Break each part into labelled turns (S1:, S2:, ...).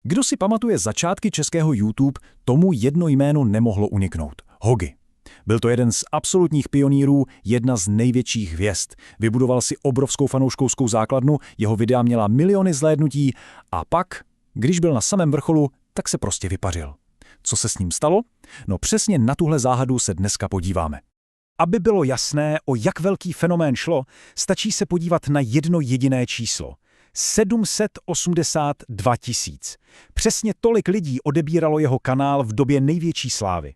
S1: Kdo si pamatuje začátky českého YouTube, tomu jedno jméno nemohlo uniknout. Hogi. Byl to jeden z absolutních pionýrů, jedna z největších hvězd. Vybudoval si obrovskou fanouškovskou základnu, jeho videa měla miliony zhlédnutí a pak, když byl na samém vrcholu, tak se prostě vypařil. Co se s ním stalo? No přesně na tuhle záhadu se dneska podíváme. Aby bylo jasné, o jak velký fenomén šlo, stačí se podívat na jedno jediné číslo. 782 000. Přesně tolik lidí odebíralo jeho kanál v době největší slávy.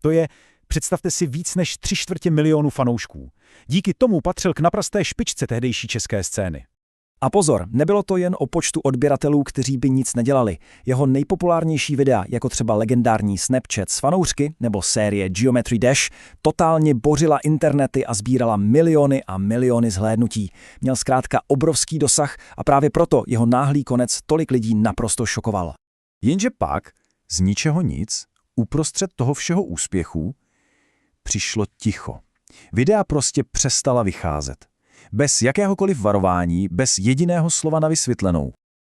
S1: To je, představte si, víc než 3/4 milionu fanoušků. Díky tomu patřil k naprosté špičce tehdejší české scény.
S2: A pozor, nebylo to jen o počtu odběratelů, kteří by nic nedělali. Jeho nejpopulárnější videa, jako třeba legendární Snapchat s fanoušky nebo série Geometry Dash, totálně bořila internety a sbírala miliony a miliony zhlédnutí. Měl zkrátka obrovský dosah a právě proto jeho náhlý konec tolik lidí naprosto šokoval.
S1: Jenže pak, z ničeho nic, uprostřed toho všeho úspěchu, přišlo ticho. Videa prostě přestala vycházet. Bez jakéhokoliv varování, bez jediného slova na vysvětlenou.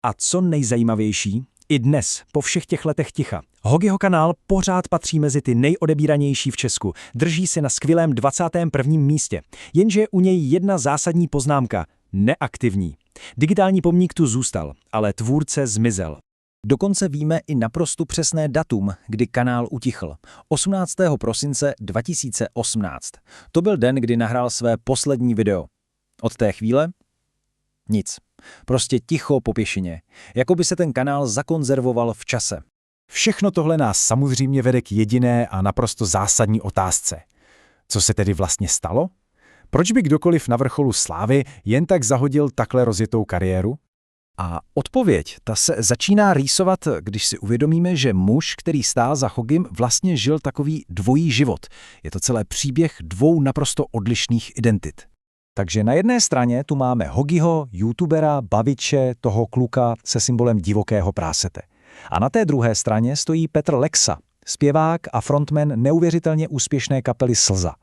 S2: A co nejzajímavější, i dnes, po všech těch letech ticha, Hogiho kanál pořád patří mezi ty nejodebíranější v Česku. Drží se na skvělém 21. místě. Jenže je u něj jedna zásadní poznámka – neaktivní. Digitální pomník tu zůstal, ale tvůrce zmizel. Dokonce víme i naprosto přesné datum, kdy kanál utichl. 18. prosince 2018. To byl den, kdy nahrál své poslední video. Od té chvíle? Nic. Prostě ticho po pěšině. Jako by se ten kanál zakonzervoval v čase.
S1: Všechno tohle nás samozřejmě vede k jediné a naprosto zásadní otázce. Co se tedy vlastně stalo? Proč by kdokoliv na vrcholu slávy jen tak zahodil takhle rozjetou kariéru?
S2: A odpověď, ta se začíná rýsovat, když si uvědomíme, že muž, který stál za Hogim, vlastně žil takový dvojí život. Je to celé příběh dvou naprosto odlišných identit. Takže na jedné straně tu máme Hogiho, youtubera, baviče, toho kluka se symbolem divokého prásete. A na té druhé straně stojí Petr Lexa, zpěvák a frontman neuvěřitelně úspěšné kapely Slza.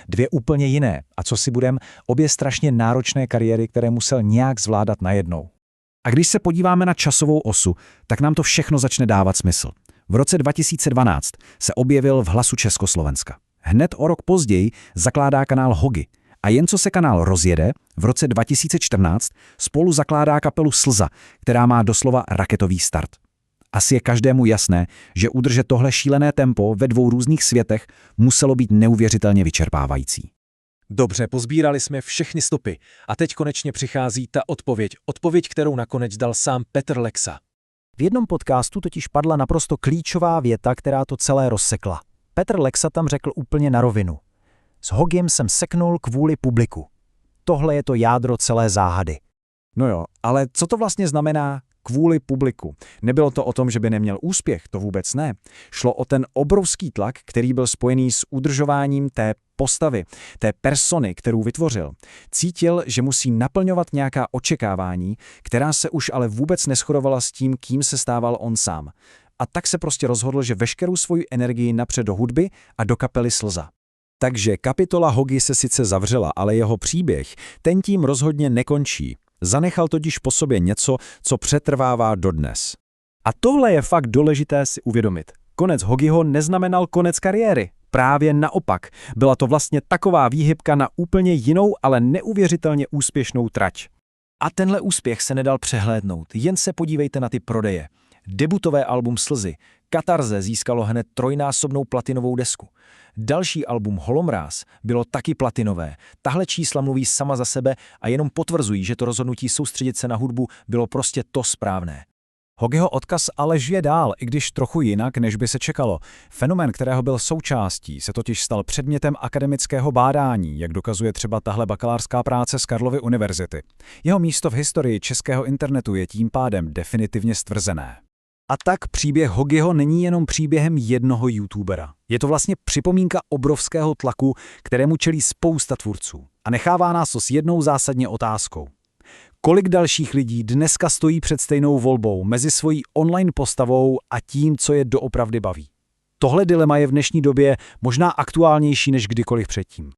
S2: Dvě úplně jiné, a co si budem, obě strašně náročné kariéry, které musel nějak zvládat najednou. A když se podíváme na časovou osu, tak nám to všechno začne dávat smysl. V roce 2012 se objevil v Hlasu Československa. Hned o rok později zakládá kanál Hogi. A jen co se kanál rozjede, v roce 2014 spolu zakládá kapelu Slza, která má doslova raketový start. Asi je každému jasné, že udržet tohle šílené tempo ve dvou různých světech muselo být neuvěřitelně vyčerpávající.
S3: Dobře, pozbírali jsme všechny stopy a teď konečně přichází ta odpověď, kterou nakonec dal sám Petr Lexa.
S2: V jednom podcastu totiž padla naprosto klíčová věta, která to celé rozsekla. Petr Lexa tam řekl úplně na rovinu. S Hogiem jsem seknul kvůli publiku. Tohle je to jádro celé záhady.
S1: No jo, ale co to vlastně znamená kvůli publiku? Nebylo to o tom, že by neměl úspěch, to vůbec ne. Šlo o ten obrovský tlak, který byl spojený s udržováním té postavy, té persony, kterou vytvořil. Cítil, že musí naplňovat nějaká očekávání, která se už ale vůbec neshodovala s tím, kým se stával on sám. A tak se prostě rozhodl, že veškerou svoji energii napře do hudby a do kapely Slza. Takže kapitola Hogi se sice zavřela, ale jeho příběh, ten tím rozhodně nekončí. Zanechal totiž po sobě něco, co přetrvává dodnes.
S2: A tohle je fakt důležité si uvědomit. Konec Hogiho neznamenal konec kariéry. Právě naopak. Byla to vlastně taková výhybka na úplně jinou, ale neuvěřitelně úspěšnou trať. A tenhle úspěch se nedal přehlédnout. Jen se podívejte na ty prodeje. Debutové album Slzy, Katarze, získalo hned trojnásobnou platinovou desku. Další album Holomráz bylo taky platinové. Tahle čísla mluví sama za sebe a jenom potvrzují, že to rozhodnutí soustředit se na hudbu bylo prostě to správné.
S1: Hogiho odkaz ale žije dál, i když trochu jinak, než by se čekalo. Fenomén, kterého byl součástí, se totiž stal předmětem akademického bádání, jak dokazuje třeba tahle bakalářská práce z Karlovy univerzity. Jeho místo v historii českého internetu je tím pádem definitivně stvrzené. A tak příběh Hogiho není jenom příběhem jednoho youtubera. Je to vlastně připomínka obrovského tlaku, kterému čelí spousta tvůrců. A nechává nás to s jednou zásadně otázkou. Kolik dalších lidí dneska stojí před stejnou volbou mezi svojí online postavou a tím, co je doopravdy baví? Tohle dilema je v dnešní době možná aktuálnější než kdykoliv předtím.